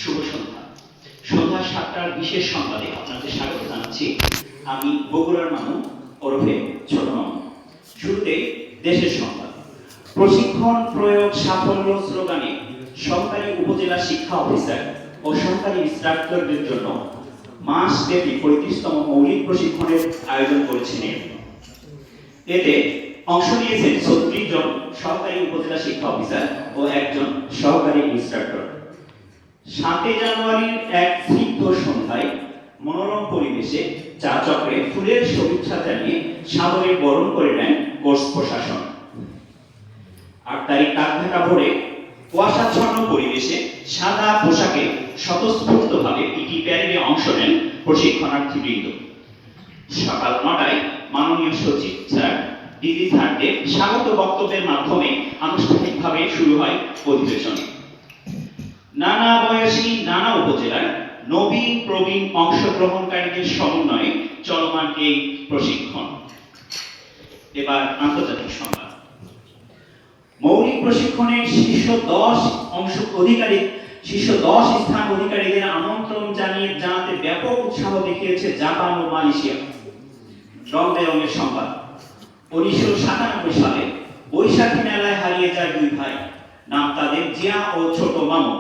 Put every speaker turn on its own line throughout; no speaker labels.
শুভ সন্ধ্যা। সন্ধ্যা ৭টার বিশেষ সংবাদে আপনাদের স্বাগত জানাচ্ছি। আমি বগুড়ার মামু ওরফে ছোট মামু। শুরুতে দেশের সংবাদ। প্রশিক্ষণ প্রয়োগ সাফল্য স্লোগানে সরকারি উপজেলা শিক্ষা অফিসার ও সরকারি ইনস্ট্রাক্টরদের জন্য মাসব্যাপী ৩৫তম মৌলিক প্রশিক্ষণের আয়োজন করেছেন। এতে অংশ নিয়েছেন ৩৬ জন সহকারী উপজেলা শিক্ষা অফিসার ও একজন সহকারী ইনস্ট্রাক্টর। ৭ জানুয়ারির এক স্নিগ্ধ সন্ধ্যায় মনোরম পরিবেশে চা চক্রে ফুলের শুভেচ্ছা জানিয়ে সাদরে বরণ করে নেন কোর্স প্রশাসন। ৮ তারিখ কাকঢাকা ভোরে কুয়াশাচ্ছন্ন পরিবেশে সাদা পোশাকে স্বতঃস্ফূর্তভাবে পিটি প্যারেডে অংশ নেন প্রশিক্ষণার্থীবৃন্দ। সকাল ৯টায় মাননীয় সচিব স্যার ডিজি স্যারদের স্বাগত বক্তব্যের মাধ্যমে আনুষ্ঠানিকভাবে শুরু হয় অধিবেশন। নানা বয়সী নানা উপজেলার নবীন প্রবীণ অংশগ্রহণকারীদের সমন্বয়ে চলমান এই প্রশিক্ষণ। এবার আন্তর্জাতিক সংবাদ। মৌলিক প্রশিক্ষণের শীর্ষ ১০ স্থান অধিকারীদের আমন্ত্রণ জানাতে ব্যাপক উৎসাহ দেখিয়েছে জাপান ও মালয়েশিয়া। রং বেরঙের সংবাদ। ১৯৯৭ সালে বৈশাখী মেলায় হারিয়ে যায় দুই ভাই, নাম তাদের জিয়া ও ছোট মামু।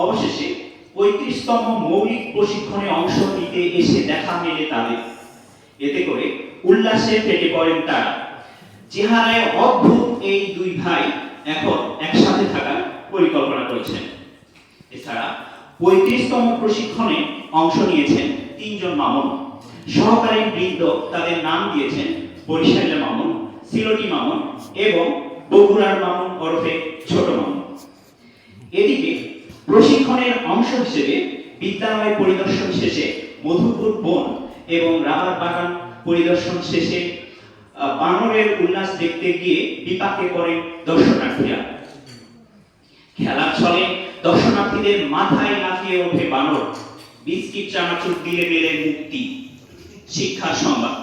অবশেষে ৩৫তম মৌলিক প্রশিক্ষণে অংশ নিতে এসে দেখা মেলে তাদের। এতে করে উল্লাসে ফেটে পড়েন তারা। চেহারায় অদ্ভুত এই দুই ভাই এখন একসাথে থাকার পরিকল্পনা করেছেন। এছাড়া ৩৫তম প্রশিক্ষণে অংশ নিয়েছেন ৩ জন মামুন। সহকারী বৃন্দ তাদের নাম দিয়েছেন বরিশালের মামুন, সিলেটি মামুন এবং বগুড়ার মামুন ওরফে ছোট মামুন। এদিকে প্রশিক্ষণের অংশ হিসেবে বিদ্যালয় পরিদর্শন শেষে মধুপুর বন এবং রাবার বাগান পরিদর্শন শেষে বানরের উল্লাস দেখতে গিয়ে বিপাকে পড়ে দর্শনার্থীরা। খেলার ছলে দর্শনার্থীদের মাথায় লাফিয়ে ওঠে বানর। বিস্কিট চানাচুর দিলে গেলে মুক্তি। শিক্ষার সংবাদ।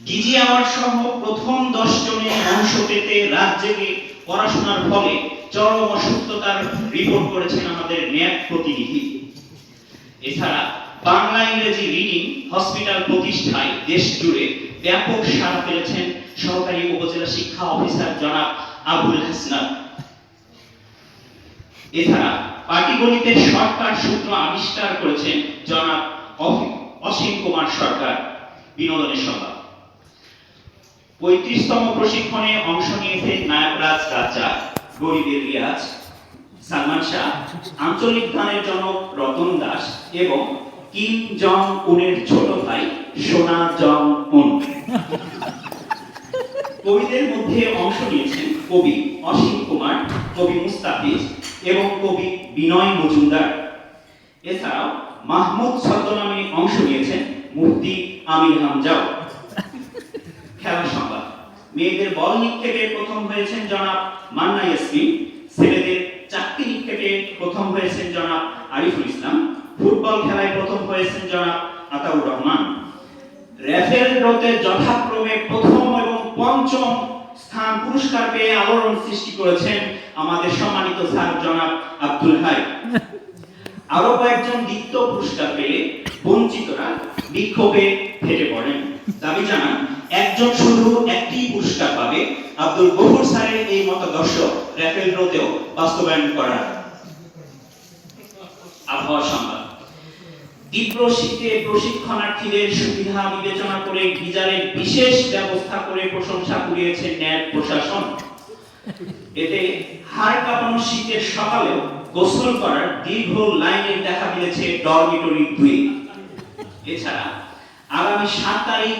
ডিজি অ্যাওয়ার্ড সহ প্রথম ১০ জনে অংশ পেতে রাজ্যে পড়াশোনার ফলে চরম অসুস্থতার রিপোর্ট করেছেন আমাদের ন্যাক প্রতিনিধি। এছাড়া বাংলা ইংরেজি রিডিং হসপিটাল প্রতিষ্ঠায় দেশ জুড়ে ব্যাপক সাড়া পেয়েছেন সরকারি উপজেলা শিক্ষা অফিসার জনাব আবুল হাসনাত। এছাড়া পাটিগণিতের শর্টকাট সূত্র আবিষ্কার করেছেন জনাব অসীম কুমার সরকার। বিনোদনের সংবাদ। ৩৫তম প্রশিক্ষণে অংশ নিয়েছেন নায়করাজ রাজ্জাক, গরিবের রিয়াজ, সালমান শাহ, আঞ্চলিক গানের জনক রতন দাস এবং কিম জং উনের ছোট ভাই সোনা জং উন। কবিদের মধ্যে অংশ নিয়েছেন কবি অসীম কুমার, কবি মুস্তাফিজ এবং কবি বিনয় মজুমদার। এছাড়াও মাহমুদ ছদ্মনামে অংশ নিয়েছেন মুফতি আমির হামজাও। খেলার সংবাদ। মেয়েদের বল নিক্ষেপে প্রথম হয়েছেন জনাব মান্না ইয়াসমিন, ছেলেদের চাকতি নিক্ষেপে প্রথম হয়েছেন জনাব আরিফুল ইসলাম, ফুটবল খেলায় প্রথম হয়েছেন জনাব আতাউর রহমান। র্যাফেল ড্রতে যথাক্রমে প্রথম এবং পঞ্চম স্থান পুরস্কার পেয়ে আলোড়ন সৃষ্টি করেছেন আমাদের সম্মানিত স্যার জনাব আব্দুল হাই। আরো কয়েকজন দ্বিতীয় পুরস্কার পেয়ে বঞ্চিতরা বিক্ষোভে ফেটে পড়েন। দাবি জানান একজন শুধু একটি পুরস্কার পাবে। আব্দুল গফুর স্যারের এই মতাদর্শ র্যাফেল ড্রতেও বাস্তবায়ন করা। আবহাওয়া সংবাদ। তীব্র শীতে প্রশিক্ষণার্থীদের সুবিধা বিবেচনা করে গিজারের বিশেষ ব্যবস্থা করে প্রশংসা কুড়িয়েছেন ন্যায় প্রশাসন। এতে হাড় কাঁপানো শীতের সকালেও গোসল করার দীর্ঘ লাইনের দেখা মিলেছে ডরমিটরি ২। এছাড়া আগামী ৭ তারিখ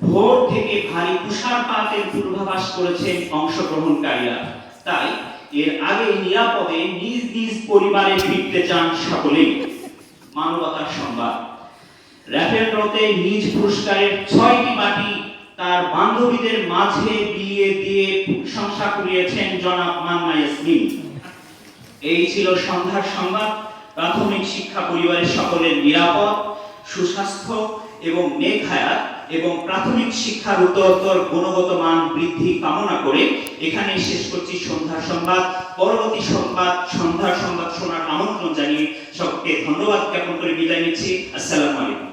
ভোর থেকে ভারী তুষারপাতের পূর্বাভাস করেছেন অংশগ্রহণকারীরা। তাই এর আগে নিরাপদে নিজ নিজ পরিবারে ফিরতে চান সকলেই। মানবতার সংবাদ। র্যাফেল ড্রতে নিজ পুরস্কারের ৬টি বাটি তার বান্ধবীদের মাঝে বিলিয়ে দিয়ে প্রশংসা কুড়িয়েছেন জনাব মান্না ইয়াসমিন। এই ছিল সন্ধ্যার সংবাদ। প্রাথমিক শিক্ষা পরিবারের সকলের নিরাপদ, সুস্বাস্থ্য এবং নেক হায়াত এবং প্রাথমিক শিক্ষার উত্তরোত্তর গুণগত মান বৃদ্ধি কামনা করে এখানে শেষ করছি সন্ধ্যার সংবাদ। পরবর্তী সংবাদ সন্ধ্যার সংবাদ শোনার আমন্ত্রণ জানিয়ে সকলকে ধন্যবাদ জ্ঞাপন করে বিদায় নিচ্ছি। আসসালামু আলাইকুম।